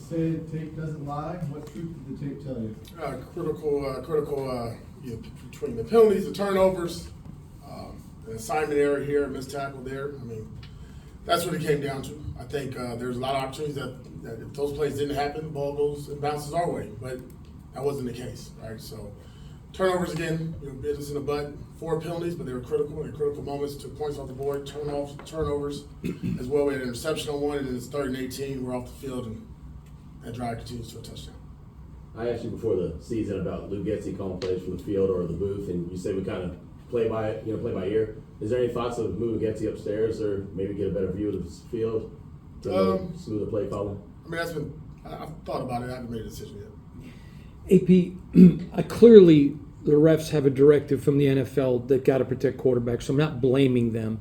say tape doesn't lie. What truth did the tape tell you? Critical between the penalties, the turnovers, the assignment error here, missed tackle there. I mean, that's what it came down to. I think there's a lot of opportunities that if those plays didn't happen, the ball goes and bounces our way, but that wasn't the case, right? So turnovers again, bit us in the butt. 4 penalties, but they were critical. In critical moments, took points off the board, turnovers as well. We had an interception on one, and then it's 3rd and 18. We're off the field, and that drive continues to a touchdown. I asked you before the season about Luke Getsy calling plays from the field or the booth, and you said we kind of play by ear. Is there any thoughts of moving Getsy upstairs or maybe get a better view of the field to smooth the play calling? I mean, I've thought about it. I haven't made a decision yet. AP, clearly the refs have a directive from the NFL that got to protect quarterbacks, so I'm not blaming them.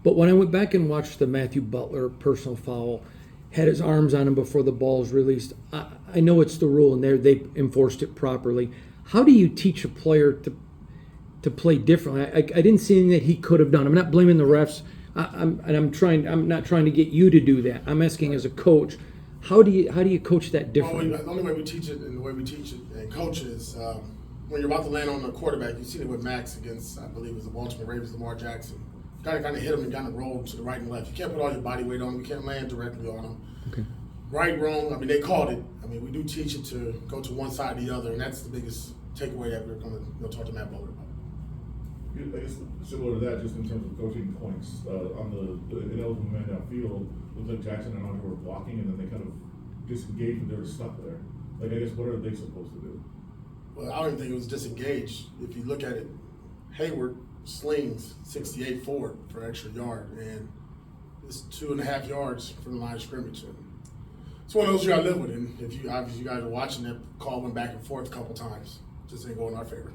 But when I went back and watched the Matthew Butler personal foul, had his arms on him before the ball was released, I know it's the rule and they enforced it properly. How do you teach a player to play differently? I didn't see anything that he could have done. I'm not blaming the refs. I'm not trying to get you to do that. I'm asking as a coach, how do you coach that differently? Well, the only way we teach it and the way we teach it and coach is when you're about to land on the quarterback. You've seen it with Max against, I believe it was the Baltimore Ravens, Lamar Jackson. You gotta kind of hit him and kind of roll to the right and left. You can't put all your body weight on him. You can't land directly on him. Okay. Right, wrong. I mean, they called it. I mean, we do teach it to go to one side or the other, and that's the biggest takeaway that we're going to talk to Matt Bowler about. I guess similar to that, just in terms of coaching points, on the ineligible man downfield, looked like Jackson and Andre were blocking, and then they kind of disengaged and they were stuck there. Like, I guess, what are they supposed to do? Well, I don't even think it was disengaged. If you look at it, Hayward slings 68 forward for an extra yard, and it's 2.5 yards from the line of scrimmage. And it's one of those you got to live with. And if you obviously you guys are watching, that call went back and forth a couple times. Just ain't going in our favor.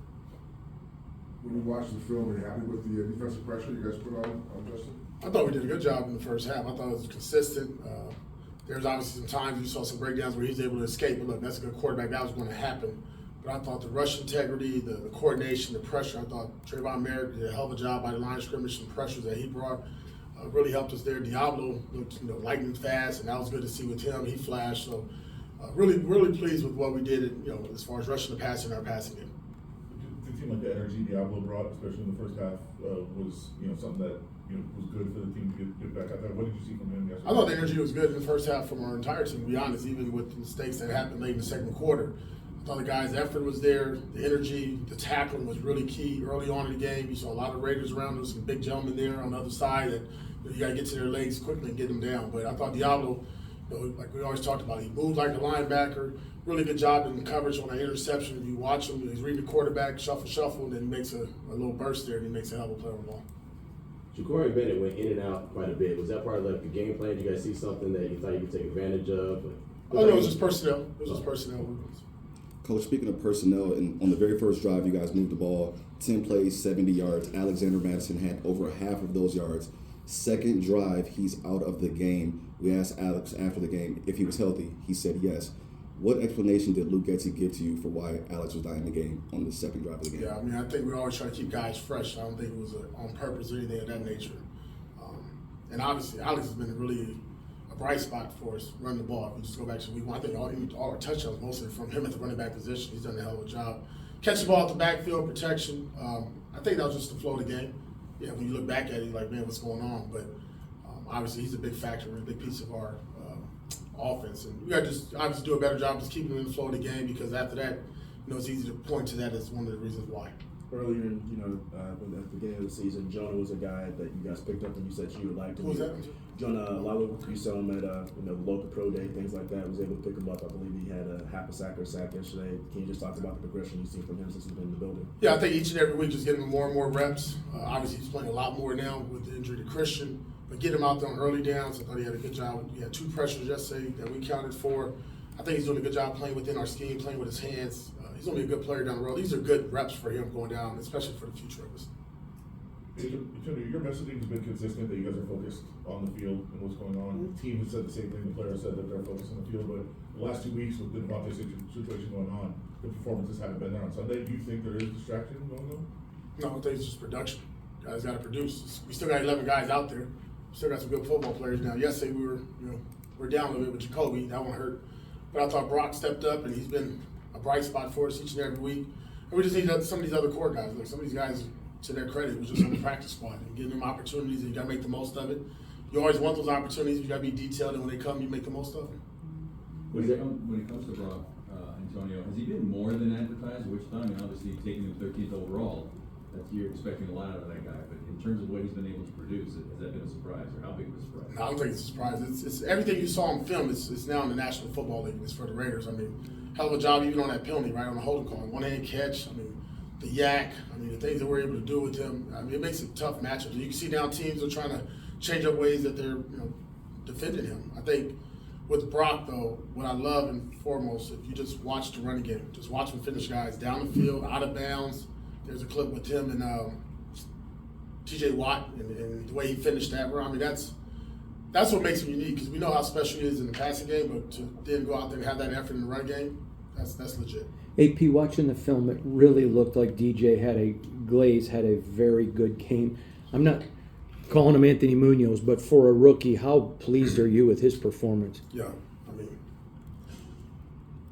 When you watch the film, are you happy with the defensive pressure you guys put on Justin? I thought we did a good job in the first half. I thought it was consistent. There's obviously some times you saw some breakdowns where he's able to escape. But look, that's a good quarterback. That was going to happen. But I thought the rush integrity, the coordination, the pressure, I thought Trayvon Merritt did a hell of a job by the line of scrimmage. Some pressures that he brought really helped us there. Diablo looked lightning fast, and that was good to see with him. He flashed. So really pleased with what we did, as far as rushing the passer in our passing game. It seemed like the energy Diablo brought, especially in the first half, was something that was good for the team to get back out there. What did you see from him yesterday? I thought the energy was good in the first half from our entire team, to be honest, even with the mistakes that happened late in the second quarter. I thought the guys' effort was there, the energy, the tackling was really key early on in the game. You saw a lot of Raiders around us, some big gentlemen there on the other side that you got to get to their legs quickly and get them down. But I thought Diablo, like we always talked about, he moved like a linebacker. Really good job in coverage on that interception. If you watch him, he's reading the quarterback, shuffle, and then he makes a little burst there, and he makes a hell of a play on the ball. Ja'Cory Bennett went in and out quite a bit. Was that part of the game plan? Did you guys see something that you thought you could take advantage of? Oh, no, it was just personnel. It was just personnel. Coach, speaking of personnel, and on the very first drive, you guys moved the ball 10 plays, 70 yards. Alexander Madison had over half of those yards. Second drive, he's out of the game. We asked Alex after the game if he was healthy. He said yes. What explanation did Luke Getsy give to you for why Alex was not in the game on the second drive of the game? Yeah, I mean, I think we always try to keep guys fresh. I don't think it was on purpose or anything of that nature. And obviously, Alex has been really a bright spot for us running the ball. If we just go back to week 1, I think all our touchdowns mostly from him at the running back position. He's done a hell of a job. Catch the ball at the backfield, protection. I think that was just the flow of the game. Yeah, when you look back at it, you're like, man, what's going on? But obviously, he's a big factor and a big piece of our offense. And we got to just obviously do a better job just keeping him in the flow of the game, because after that, it's easy to point to that as one of the reasons why. Earlier, at the beginning of the season, Jonah was a guy that you guys picked up and you said you would like to. Who was that? Jonah Lalu. You saw him at the local pro day, things like that. Was able to pick him up. I believe he had a half a sack or a sack yesterday. Can you just talk about the progression you've seen from him since he's been in the building? Yeah, I think each and every week just getting him more and more reps. Obviously, he's playing a lot more now with the injury to Christian. But get him out there on early downs. I thought he had a good job. He had 2 pressures yesterday that we counted for. I think he's doing a good job playing within our scheme, playing with his hands. He's going to be a good player down the road. These are good reps for him going down, especially for the future of us. Your messaging has been consistent that you guys are focused on the field and what's going on. The team has said the same thing. The players said that they're focused on the field. But the last 2 weeks with the Devontae situation going on, the performances haven't been there on Sunday. Do you think there is distraction going on? No, I think it's just production. Guys got to produce. We still got 11 guys out there. Still got some good football players now. Yesterday we're down a little bit with Jacoby. That one hurt. But I thought Brock stepped up, and he's been a bright spot for us each and every week. And we just need some of these other core guys. Like some of these guys, to their credit, was just on the practice squad and giving them opportunities, and you got to make the most of it. You always want those opportunities. You got to be detailed, and when they come, you make the most of them. When it comes to Brock, Antonio, has he been more than advertised at Wichita? I mean, obviously taking him 13th overall, you're expecting a lot out of that guy. But in terms of what he's been able to produce, has that been a surprise, or how big of a surprise? I don't think it's a surprise. It's everything you saw on film. It's now in the National Football League. It's for the Raiders. I mean, hell of a job even on that penalty, right on the holding call, one-hand catch. I mean, the yak. I mean, the things that we're able to do with him. I mean, it makes it tough matchups. You can see now teams are trying to change up ways that they're defending him. I think with Brock though, what I love and foremost, if you just watch the running game, just watch him finish guys down the field, out of bounds. There's a clip with him and T.J. Watt and the way he finished that run. I mean, that's what makes him unique because we know how special he is in the passing game, but to then go out there and have that effort in the run game, that's legit. AP, watching the film, it really looked like Glaze had a very good game. I'm not calling him Anthony Munoz, but for a rookie, how pleased are you with his performance? Yeah, I mean,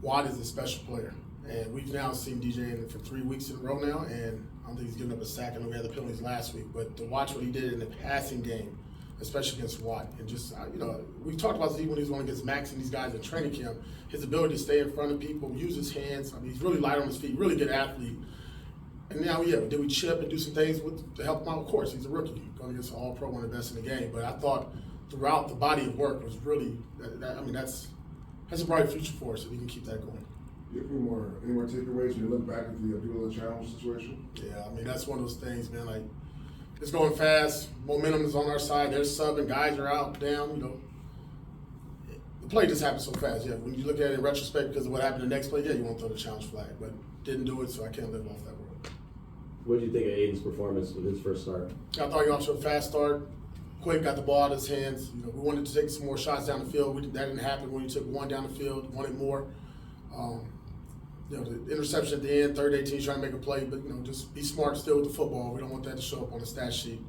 Watt is a special player, and we've now seen DJ in it for 3 weeks in a row now, and I don't think he's given up a sack. I know we had the penalties last week, but to watch what he did in the passing game, especially against Watt, and just we talked about this when he was going against Max and these guys in training camp. His ability to stay in front of people, use his hands. I mean, he's really light on his feet, really good athlete. And now, did we chip and do some things to help him out? Of course, he's a rookie, going against an all-pro, one of the best in the game. But I thought throughout the body of work was really, that's a bright future for us if we can keep that going. You have any more takeaways when you look back at the people in the challenge situation? Yeah, I mean, that's one of those things, man. Like, it's going fast. Momentum is on our side. They're subbing. Guys are out, down, The play just happened so fast. Yeah, when you look at it in retrospect because of what happened the next play, you won't throw the challenge flag. But didn't do it, so I can't live off that word. What did you think of Aiden's performance with his first start? I thought he got off to a fast start. Quick, got the ball out of his hands. We wanted to take some more shots down the field. That didn't happen when you took one down the field. Wanted more. The interception at the end, third 18, trying to make a play, but just be smart still with the football. We don't want that to show up on the stat sheet.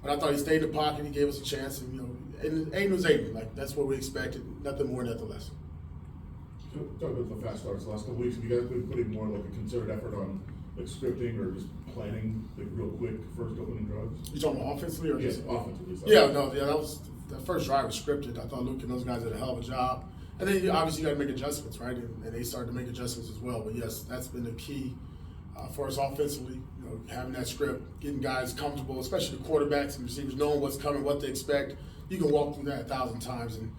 But I thought he stayed in the pocket. He gave us a chance, and and Aiden was Aiden. Like that's what we expected. Nothing more, nothing less. Talk about the fast starts the last couple weeks. Have you guys been putting more like a concerted effort on like scripting or just planning like real quick first opening drives? You talking about offensively or Yes, just offensively. that was the first drive was scripted. I thought Luke and those guys did a hell of a job. And then obviously you got to make adjustments, right? And they started to make adjustments as well. But yes, that's been the key for us offensively. Having that script, getting guys comfortable, especially the quarterbacks and receivers, knowing what's coming, what they expect. You can walk through that 1,000 times. And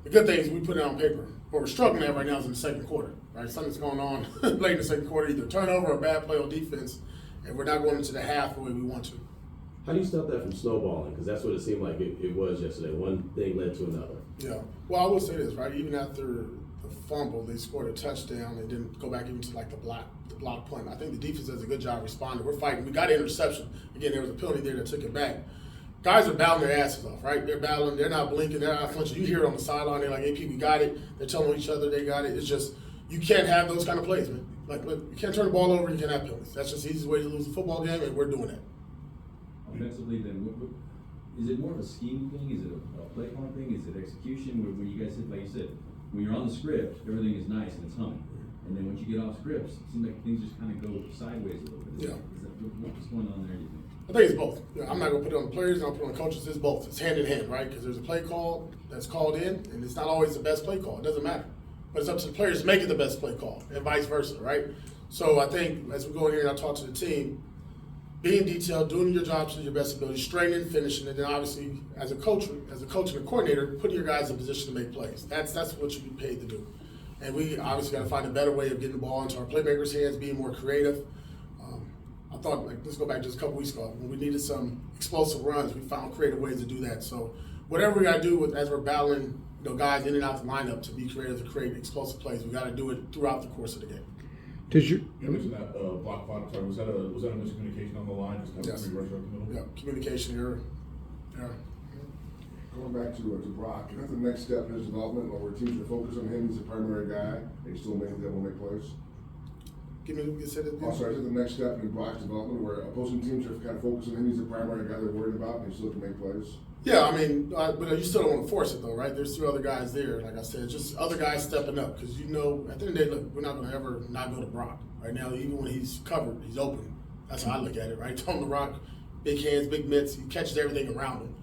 the good thing is we put it on paper. What we're struggling at right now is in the second quarter, right? Something's going on late in the second quarter, either turnover or bad play on defense, and we're not going into the half the way we want to. How do you stop that from snowballing? Because that's what it seemed like it was yesterday. One thing led to another. Yeah. Well, I will say this, right? Even after the fumble, they scored a touchdown and didn't go back even to like the block punt. I think the defense does a good job responding. We're fighting. We got an interception. Again, there was a penalty there that took it back. Guys are battling their asses off, right? They're battling. They're not blinking. They're not flinching. You hear it on the sideline. They're like, "AP, we got it." They're telling each other they got it. It's just you can't have those kind of plays, man. Like you can't turn the ball over. You can't have penalties. That's just the easiest way to lose a football game, and we're doing that. Offensively, then, is it more of a scheme thing? Is it a play calling thing? Is it execution? When you guys said, like you said, when you're on the script, everything is nice and it's humming. And then once you get off scripts, it seems like things just kind of go sideways a little bit. What's going on there, do you think? I think it's both. I'm not going to put it on the players, I'm going to put it on the coaches. It's both. It's hand in hand, right? Because there's a play call that's called in, and it's not always the best play call. It doesn't matter. But it's up to the players to make it the best play call, and vice versa, right? So I think as we go in here and I talk to the team, being detailed, doing your job to your best ability, straightening, finishing, and then obviously as a coach and a coordinator, putting your guys in position to make plays. That's what you be paid to do. And we obviously got to find a better way of getting the ball into our playmakers' hands, being more creative. I thought, let's go back just a couple weeks ago. When we needed some explosive runs, we found creative ways to do that. So whatever we got to do as we're battling guys in and out the lineup to be creative, to create explosive plays, we got to do it throughout the course of the game. You mentioned that block punt. Sorry, was that a miscommunication on the line? Just kind of Yes. rush up the middle? Yeah, communication error. Yeah. Going back to Brock, is that the next step in his development, or where teams are focused on him as the primary guy, and he still may be able to make plays? Give me a second. Also, is it the next step in Brock's development, where opposing teams are kind of focused on him as the primary guy they're worried about, and he still can make plays? Yeah, I mean, but you still don't want to force it though, right? There's 2 other guys there, like I said, just other guys stepping up because at the end of the day, look, we're not going to ever not go to Brock right now. Even when he's covered, he's open. That's how I look at it, right? Tone the Rock, big hands, big mitts, he catches everything around him.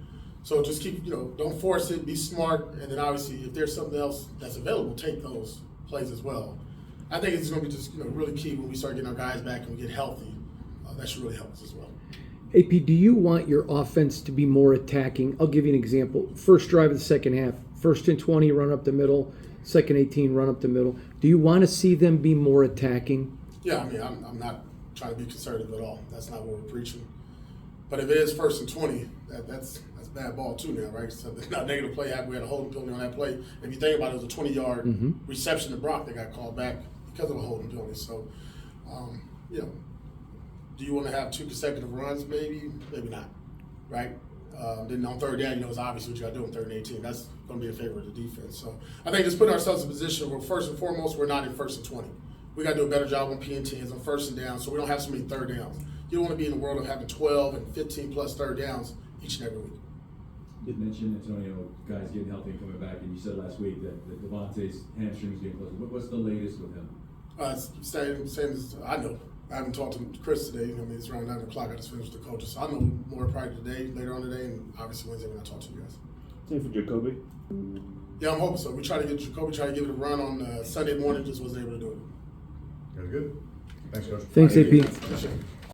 So just keep, don't force it, be smart, and then obviously if there's something else that's available, take those plays as well. I think it's going to be just really key when we start getting our guys back and we get healthy. That should really help us as well. AP, do you want your offense to be more attacking? I'll give you an example. First drive of the second half, 1st and 20, run up the middle. 2nd 18, run up the middle. Do you want to see them be more attacking? Yeah, I mean, I'm not trying to be conservative at all. That's not what we're preaching. But if it is 1st and 20, that's bad ball too now, right? So not negative play happened. We had a holding penalty on that play. If you think about it, it was a 20-yard reception to Brock that got called back because of a holding penalty. So, do you want to have 2 consecutive runs? Maybe not, right? Then on 3rd down, it's obvious what you got to do on 3rd and 18. That's going to be in favor of the defense. So I think just putting ourselves in a position where first and foremost, we're not in 1st and 20. We got to do a better job on P&Ts on 1st and down, so we don't have so many 3rd downs. You don't want to be in the world of having 12 and 15 plus 3rd downs each and every week. You did mention, Antonio, guys getting healthy and coming back, and you said last week that Devontae's hamstring is getting closer. What's the latest with him? Same as I know. I haven't talked to Chris today. It's around 9 o'clock. I just finished with the coaches. So I know more probably today, later on today, and obviously Wednesday when I talk to you guys. Same for Jacoby. Yeah, I'm hoping so. We try to get Jacoby, try to give it a run on Sunday morning, just wasn't able to do it. Very good. Thanks, Coach. Thanks, AP. Appreciate it.